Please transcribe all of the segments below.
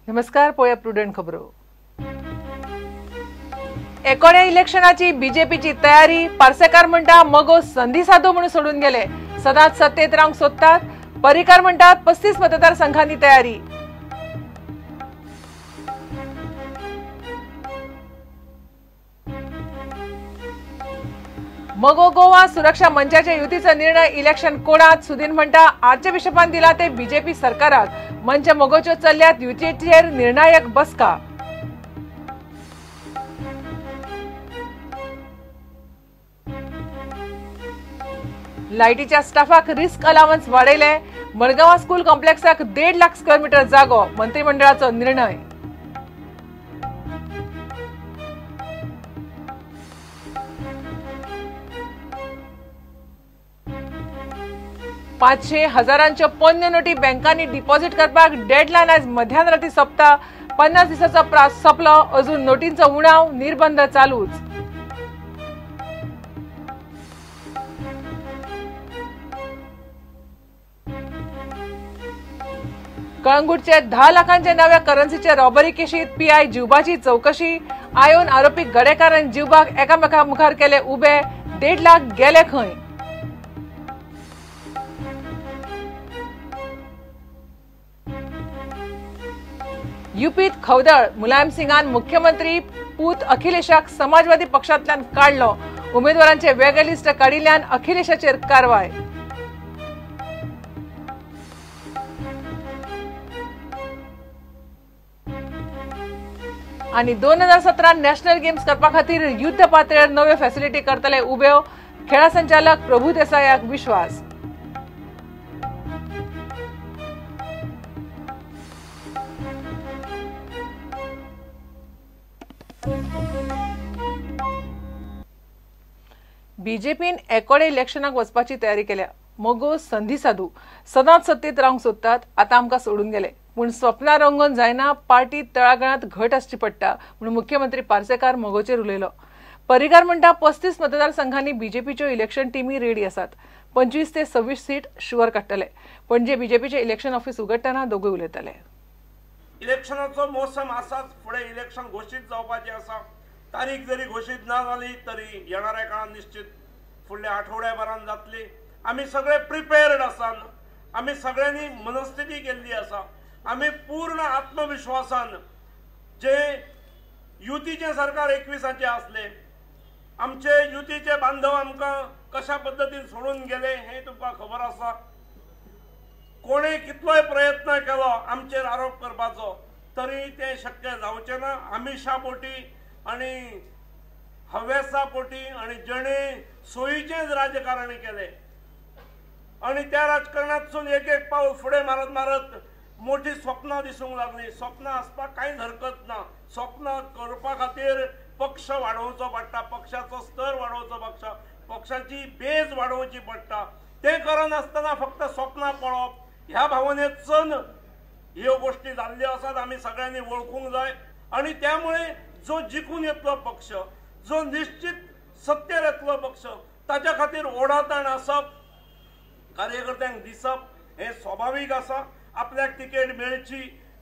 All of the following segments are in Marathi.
नमस्कार, पळया प्रुडंट खबरो। एकोण्या इलेक्शनाची बीजेपीची तयारी। पार्सेकार म्हणटा मगो संधी साधो म्हणून सोडून गेले। सदांच सत्तेत रावंक सोदतात। पर्रीकार म्हणतात 35 मतदारसंघांनी तयारी। मगो गोवा सुरक्षा मंचाच्या युतीचा निर्णय इलेक्शन कोडात। सुदीन म्हणटा आर्चबिशपान दिला ते बीजेपी सरकाराक। मंच मगोच्यो चल्ल्यात युतीचेर निर्णायक बसका। लायटीच्या स्टाफाक रिस्क अलावन्स वाडयले। मडगांव स्कूल कॉम्प्लेक्साक 1.5 लाख स्क्वेअर मीटर जागो। मंत्रिमंडळाचो निर्णय। पाचशे हजारांच्यो पोन्न्य नोटी बँकांनी डिपॉझिट करपाक डेडलायन आज मध्यान राती सोंपता। 50 दिसाचो प्रास सोंपलो, अजून नोटींचो उणाव, निर्बंध चालूच। कळंगूटचे 10 लाखांचे नव्या करन्सीचे रॉबरी केशीत पीआय जिवबाची चौकशी। आयोन आरोपी गडेकार आनी जिवबाक एकामेका मुखार केले उबे। 1.5 लाख गेले खंय। यूपीत खवदळ। मुलायम सिंगान मुख्यमंत्री पूत अखिलेशाक समाजवादी पक्षांतल्यान काढलो। उमेदवारांचे वेगळे लिस्ट काडिल्ल्यान अखिलेशाचेर कारवाय। आणि 2017 नॅशनल गेम्स करपा खातीर युद्ध पातळीर नव्यो फॅसिलिटी करतले उब्यो। खेळा संचालक प्रभू देसायाक विश्वास। बीजेपीन एकोडे इलेक्शनाक वचपाची तयारी केल्या। मगो संधी साधू सदांच सत्तेत रावंक सोदतात। आता आमकां सोडून गेले, पूण स्वप्नां रंगोवन जायना। पार्टी तळागळांत घट आसची पडटा म्हणून मुख्यमंत्री पार्सेकार मगोचेर उलयलो। पर्रीकार म्हणटा 35 मतदारसंघांनी बीजेपीच्यो इलेक्शन टीमी रेडी आसात। 25 ते 26 सीट शुअर काडटले। पणजे बीजेपीचे इलेक्शन ऑफिस उगडटना दोगूय उलयताले। इलेक्शनाचो मोसम आसाच, फुडें इलेक्शन घोषीत जावपाचें आसा। तारीख जरी घोषीत ना जाली तरी येणाऱ्या काळात निश्चित फुडल्या आठवड्याभरान जातली। आमी सगळे प्रिपेर्ड आसात। आमी सगळ्यांनी मनस्थिती केल्ली आसा। आमी पूर्ण आत्मविश्वासान जे युतीचे सरकार 21 आसले, आमचे युतीचे बांधव आमकां कशा पद्धतीन सोडून गेले हे तुमकां खबर आसा। कोणे कितलोय प्रयत्न केलो आमचेर आरोप करपाचो तरी ते शक्य जावचे ना। आमिषा पोटी आणि हव्यासा पोटी आणि जणे सोयीचेच राजकारण केले आणि त्या राजकारणातसून एक एक पाऊल फुडें मारत मारत मोठी स्वप्नां दिसूंक लागली। स्वप्नां आसपाक कांयच हरकत ना। स्वप्नां करपा खातीर पक्ष वाडोवचो पडटा, पक्षाचो स्तर वाडोवचो पडटा, पक्षाची बेज वाडोवची पडटा। ते करनासतना फक्त स्वप्नां पळोवप ह्या भावनेतसून ह्यो गोष्टी जाल्ल्यो आसात। आमी सगळ्यांनी वळखूंक जाय आणि त्यामुळे जो जिखून येतलो पक्ष, जो निश्चित सत्तेर येतलो पक्ष, ताच्या खातीर ओढाताण आसप, कार्यकर्त्यांक दिसप हे स्वाभाविक आसा। आपल्याक तिकेट मेळची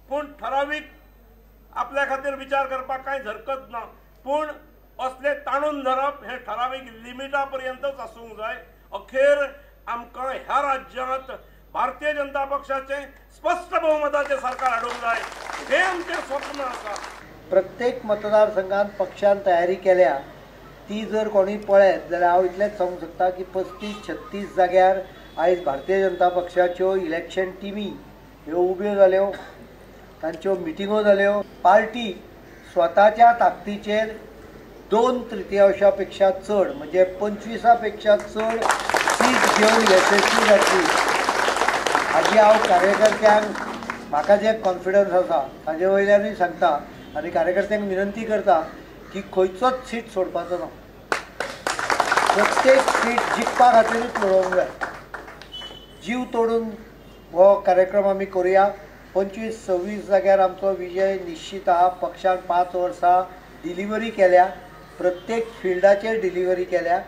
पूण ठरावीक आपल्या खातीर विचार करपाक कांयच हरकत ना। पूण असले ताणून धरप हे ठरावीक लिमिटा पर्यंतच आसूंक जाय। अखेर आमकां ह्या राज्यांत भारतीय जनता पक्षाचे स्पष्ट बहुमताचे सरकार हाडूंक जाय हे आमचें स्वप्न आसा। प्रत्येक मतदारसंघात पक्षान तयारी केल्या ती जर कोणी पळयत जाल्यार हांव इतलेंच सांगूंक शकता की 35-36 जाग्यार आयज भारतीय जनता पक्षाच्यो इलेक्शन टीमी ह्यो उब्यो जाल्यो, तांच्यो मिटिंगो जाल्यो। पार्टी स्वताच्या ताकदीचेर 2/3 पेक्षा चड म्हणजे 25 पेक्षा चड सीट घेवन यशस्वी जातली हाजी हांव कार्यकर्त्यांक म्हाका जे कॉन्फिडन्स आसा ताजे वयल्यानूय सांगता आणि कार्यकर्त्यांक विनंती करता की खंयचोच सीट सोडपाचो ना। प्रत्येक सीट जिखपा खातीरूच लढोवंक जाय। जीव तोडून हो कार्यक्रम आमी करुया। 25-26 जाग्यार आमचो विजय निश्चित आहा। पक्षान 5 वर्सां डिलिव्हरी केल्या, प्रत्येक फिल्डाचेर डिलिव्हरी केल्या।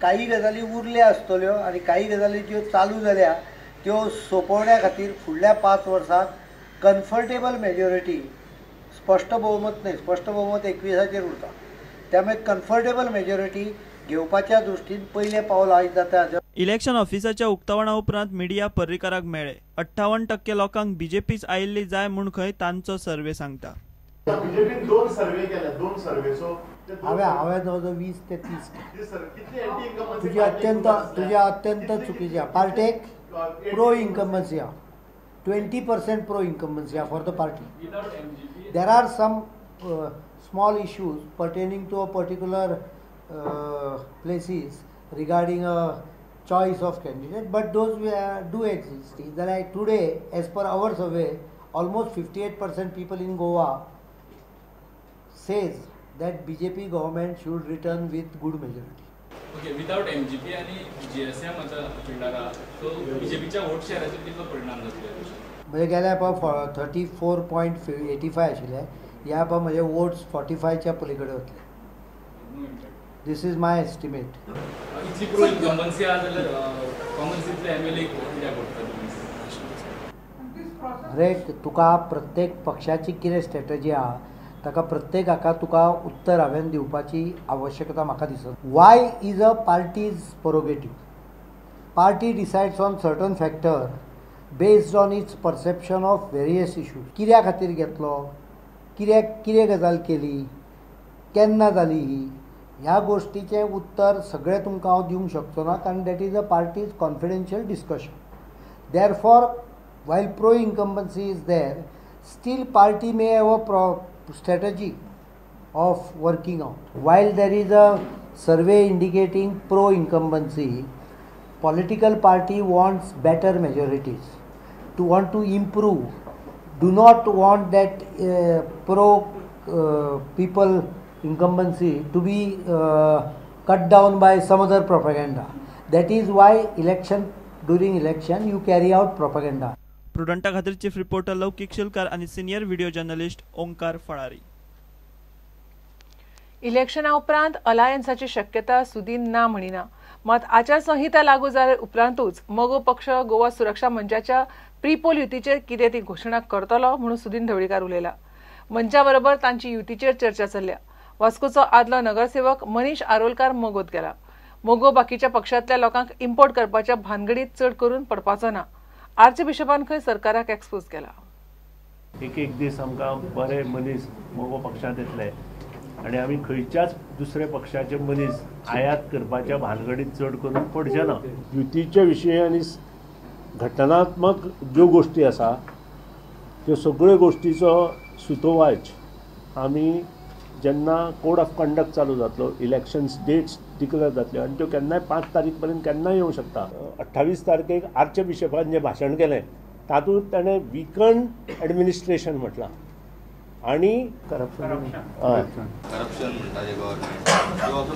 काही गजाली उरल्या आसतल्यो आणि काही गजाली ज्यो चालू जाल्या त्यो सोंपोवण्या खातीर फुडल्या 5 वर्सांत कम्फर्टेबल मेजॉरिटी स्पष्ट बहुमत नाही, स्पष्ट बहुमत 21 उरता. त्यामुळे कम्फर्टेबल मेजॉरिटी घेवपाच्या दृश्टीन पयलें पावल आयज जाता. इलेक्शन ऑफिसाच्या उक्तावणा उपरांत मिडिया पर्रीकाराक मेळ्ळे. 58% लोकांक बीजेपीच आयिल्ली जाय म्हूण खंय तांचो सर्वे सांगता. बीजेपीन 2 सर्वे केले, 2 सर्वे. सो हांवें जवळ 20 ते 30 तुझे अत्यंत चुकीचे. Partake pro incumbency 20% pro incumbency for the party. There are some small issues pertaining to a particular places regarding a choice of candidate, but those do exist. Like today, as per our survey, almost 58% people in Goa says that BJP government should return with good majority. Okay, without MGP आणि GSM आता फिल्डारा तो बीजेपीच्या वोट शेअराचेर कितलो परिणाम जातलो? म्हणजे गेल्या पळय 34.85 आशिल्ले, ह्या पळय म्हजे वोट्स 45च्या पलीकडे वतले. This is my estimate. इतली प्रो इन्कम्बन्सी आहा जाल्यार काँग्रेसींतले MLA कित्याक वोट अरे तुका प्रत्येक पक्षाची कितें स्ट्रॅटजी आहा ताका प्रत्येक हाका तुका उत्तर हांवें दिवपाची आवश्यकता म्हाका दिसता. Why is a party's prerogative. Party decides on certain factor based on its perception of various issues. कित्या खातीर घेतलो, कितें गजाल केली, केन्ना जाली ही, ह्या गोष्टीचें उत्तर सगळें तुमकां हांव दिवंक शकचो ना, कारण that is a parties confidential discussion. Therefore while pro incumbency is there, still party may have a strategy of working out. While there is a survey indicating pro incumbency, political party wants better majorities, to want to improve, do not want that pro people incumbency to be cut down by some other propaganda. That is why during election you carry out propaganda. प्रुडंटा खातीर चीफ रिपोर्टर लौकिक शिलकार आणि senior video journalist Omkar Phalari. इलेक्शना उपरांत अलायन्साची शक्यता सुदीन ना म्हणिना. मात आचारसंहिता लागू जाले उपरांतूच मगो पक्ष गोवा सुरक्षा मंचाच्या प्रीपोल युतीचेर कितें ती घोशणा करतलो म्हणून सुदीन ढवळीकार उलयला. मंचा बरोबर तांची युतीचेर चर्चा चल्ल्या. वास्कोचो आदलो नगरसेवक मनीष आरोलकार मगोत गेला. मोगो बाकीच्या पक्षांतल्या लोकांक इम्पोर्ट करपाच्या भानगडीत चड करून पडपाचो ना. आर्च बिशपान खंय सरकाराक एक्सपोज केला. एक दीस आमकां बरे मनीस मोगो पक्षांत येतले आनी आमी खंयच्याच दुसऱ्या पक्षाचे मनीस आयात करपाच्या भानगडीत चड करून पडचे ना. युतीच्या विशयी आनी घटनात्मक ज्यो गोष्टी आसा त्यो सगळ्यो गोष्टीचो सुतोवाच आमी जेन्ना कोड ऑफ कंडक्ट चालू जातलो, इलेक्शन्स डेट्स डिक्लेअर जातल्यो आनी त्यो केन्नाय 5 तारीख पर्यंत केन्नाय येवंक शकता. 28 तारखेक आर्च बिशपान जें भाशण केलें तातूंत ताणें वीकंड एडमिनिस्ट्रेशन म्हटलां आनी करप्शन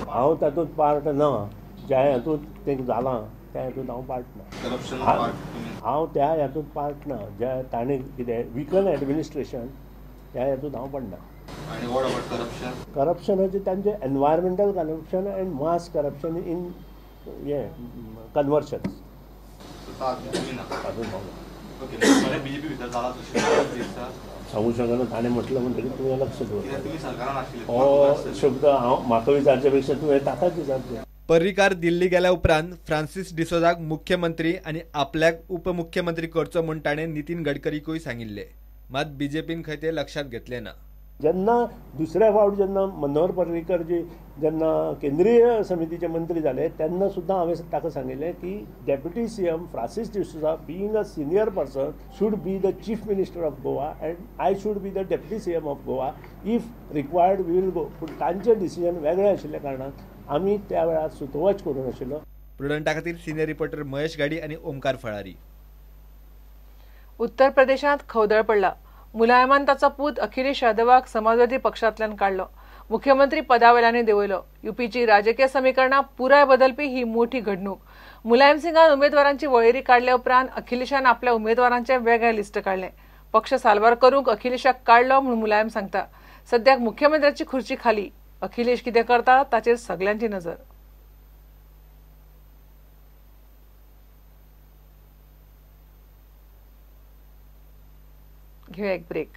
हांव तातूंत पार्ट ना. ज्या हातूंत तें जालां त्या हातूंत हांव पार्ट ना. हांव त्या हातूंत पार्ट ना. ज्या ताणें कितें वीकंड एडमिनिस्ट्रेशन त्या हातूंत हांव पडना. And what about corruption? करप्शनाचे तांचे environmental corruption and mass corruption in conversions. सांगू शकना. ताणें म्हटलं म्हणटकीर तुवें लक्ष दवर. हो शब्द हांव म्हाका विचारचे पेक्षा तुवें ताकाच विचारचें. पर्रीकार दिल्ली गेल्या उपरांत फ्रांसीस डिसोजाक मुख्यमंत्री आनी आपल्याक उपमुख्यमंत्री करचो म्हूण ताणें नितीन गडकरीकूय सांगिल्लें. मात बीजेपीन खंय ते लक्षात घेतलें ना. जेन्ना दुसऱ्या फावट जेन्ना मनोहर पर्रीकर जी जेन्ना केंद्रीय समितीचे मंत्री जाले तेन्ना सुद्दां हांवें ताका सांगिल्लें की deputy CM Francis D'Souza being a senior person should be the chief minister of Goa and I should be the deputy CM of Goa. If required we will go. पूण तांचें डिसिजन वेगळें आशिल्ल्या कारणान आमी त्या वेळार सुतोवाच करूं नाशिल्लो. प्रुडंटा खातीर सिनियर रिपोर्टर महेश गाडी आनी ओंकार फळारी. उत्तर प्रदेशात खवदळ पडला. मुलायमान ताचो पूत अखिलेश यादवाक समाजवादी पक्षांतल्यान काडलो. मुख्यमंत्री पदावेल्यानी देंवयलो. युपीची राजकीय समीकरणां पुराय बदलपी ही मोठी घडणूक. मुलायम सिंगान उमेदवारांची वळेरी काडल्या उपरांत अखिलेशान आपल्या उमेदवारांचे वेगळे लिस्ट काडले. पक्ष साल्वार करूंक अखिलेशाक काडलो म्हूण मुलायम सांगता. सद्याक मुख्यमंत्र्याची खुर्ची खाली. अखिलेश कितें करता ताचेर सगळ्यांची नजर. घेऊया एक ब्रेक.